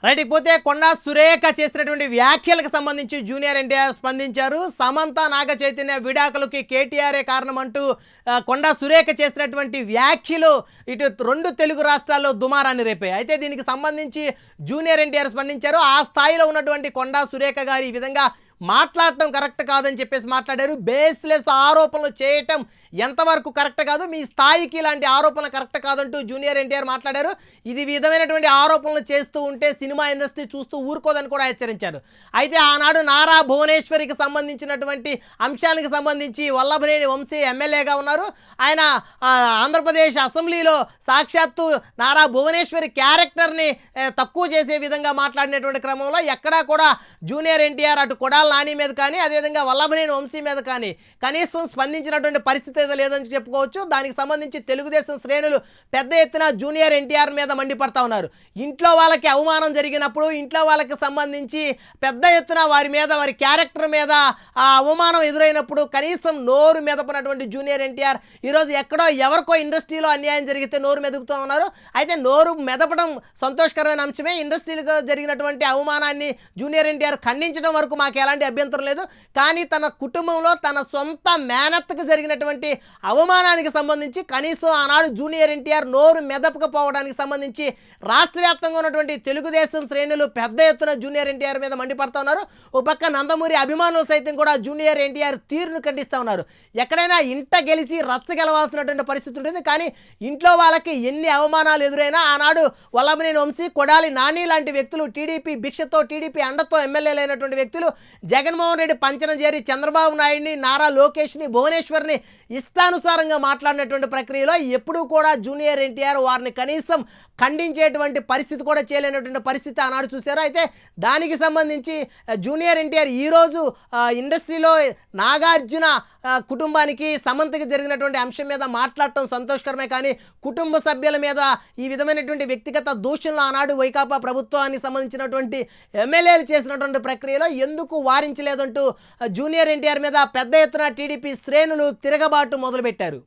Right ఇకపోతే కొండా సురేఖ చేసినటువంటి వ్యాఖ్యలకు సంబంధించి జూనియర్ ఎన్టీఆర్ స్పందించారు. సమంత నాగ చైతన్య విడాకులకి కేటీఆర్ఏ కారణం అంటూ కొండా సురేఖ చేసినటువంటి వ్యాఖ్యలు ఇటు రెండు తెలుగు రాష్ట్రాల్లో దుమారాన్ని రేపాయి. అయితే దీనికి సంబంధించి జూనియర్ ఎన్టీఆర్ స్పందించారు. ఆ స్థాయిలో ఉన్నటువంటి కొండా సురేఖ గారు ఈ విధంగా మాట్లాడటం కరెక్ట్ కాదని చెప్పేసి మాట్లాడారు. బేస్లెస్ ఆరోపణలు చేయటం ఎంతవరకు కరెక్ట్ కాదు, మీ స్థాయికి ఇలాంటి ఆరోపణలు కరెక్ట్ కాదంటూ జూనియర్ ఎన్టీఆర్ మాట్లాడారు. ఇది విధమైనటువంటి ఆరోపణలు చేస్తూ ఉంటే సినిమా ఇండస్ట్రీ చూస్తూ ఊరుకోదని కూడా హెచ్చరించారు. అయితే ఆనాడు నారా భువనేశ్వరికి సంబంధించినటువంటి అంశానికి సంబంధించి వల్లభనేని వంశీ ఎమ్మెల్యేగా ఉన్నారు. ఆయన ఆంధ్రప్రదేశ్ అసెంబ్లీలో సాక్షాత్తు నారా భువనేశ్వరి క్యారెక్టర్ని తక్కువ చేసే విధంగా మాట్లాడినటువంటి క్రమంలో ఎక్కడా కూడా జూనియర్ ఎన్టీఆర్ అటు కొడాల నాని మీద కానీ అదేవిధంగా వల్లభనేని వంశీ మీద కానీ కనీసం స్పందించినటువంటి పరిస్థితి అయితే లేదని చెప్పుకోవచ్చు. దానికి సంబంధించి తెలుగుదేశం శ్రేణులు పెద్ద ఎత్తున జూనియర్ ఎన్టీఆర్ మీద మండిపడతా ఉన్నారు. ఇంట్లో వాళ్ళకి అవమానం జరిగినప్పుడు, ఇంట్లో వాళ్ళకి సంబంధించి పెద్ద ఎత్తున వారి మీద, వారి క్యారెక్టర్ మీద ఆ అవమానం ఎదురైనప్పుడు కనీసం నోరు మెదపనటువంటి జూనియర్ ఎన్టీఆర్ ఈరోజు ఎక్కడో ఎవరికో ఇండస్ట్రీలో అన్యాయం జరిగితే నోరు మెదుపుతూ ఉన్నారు. అయితే నోరు మెదపడం సంతోషకరమైన అంశమే. ఇండస్ట్రీలో జరిగినటువంటి అవమానాన్ని జూనియర్ ఎన్టీఆర్ ఖండించడం వరకు మాకు ఎలాంటి అభ్యంతరం లేదు. కానీ తన కుటుంబంలో తన సొంత మేనత్తకు జరిగినటువంటి అవమానానికి సంబంధించి కనీసం ఆనాడు జూనియర్ ఎన్టీఆర్ నోరు మెదపకపోవడానికి సంబంధించి రాష్ట్ర వ్యాప్తంగా ఉన్నటువంటి తెలుగుదేశం శ్రేణులు పెద్ద ఎత్తున జూనియర్ ఎన్టీఆర్ మీద మండిపడతా ఉన్నారు. ఒక పక్క నందమూరి అభిమానులు సైతం కూడా జూనియర్ ఎన్టీఆర్ తీరును ఖండిస్తూ ఉన్నారు. ఎక్కడైనా ఇంట గెలిచి రచ్చ గెలవాల్సినటువంటి పరిస్థితి ఉంటుంది. కానీ ఇంట్లో వాళ్ళకి ఎన్ని అవమానాలు ఎదురైనా ఆనాడు వల్లభనేని వంశీ, కొడాలి నాని లాంటి వ్యక్తులు, టీడీపీ భిక్షతో, టీడీపీ అండతో ఎమ్మెల్యేలైనటువంటి వ్యక్తులు జగన్మోహన్ రెడ్డి పంచన చేరి చంద్రబాబు నాయుడిని, నారా లోకేష్ని, భువనేశ్వర్ని ఇష్టానుసారంగా మాట్లాడినటువంటి ప్రక్రియలో ఎప్పుడూ కూడా జూనియర్ ఎన్టీఆర్ వారిని కనీసం ఖండించేటువంటి పరిస్థితి కూడా చేయలేనటువంటి పరిస్థితి ఆనాడు చూశారు. అయితే దానికి సంబంధించి జూనియర్ ఎన్టీఆర్ ఈరోజు ఇండస్ట్రీలో నాగార్జున కుటుంబానికి, సమంతకి జరిగినటువంటి అంశం మీద మాట్లాడటం సంతోషకరమే. కానీ కుటుంబ సభ్యుల మీద ఈ విధమైనటువంటి వ్యక్తిగత దూషణలు ఆనాడు వైకాపా ప్రభుత్వానికి సంబంధించినటువంటి ఎమ్మెల్యేలు చేసినటువంటి ప్రక్రియలో ఎందుకు వారించలేదంటూ జూనియర్ ఎన్టీఆర్ మీద పెద్ద ఎత్తున టీడీపీ శ్రేణులు తిరగబాటు మొదలుపెట్టారు.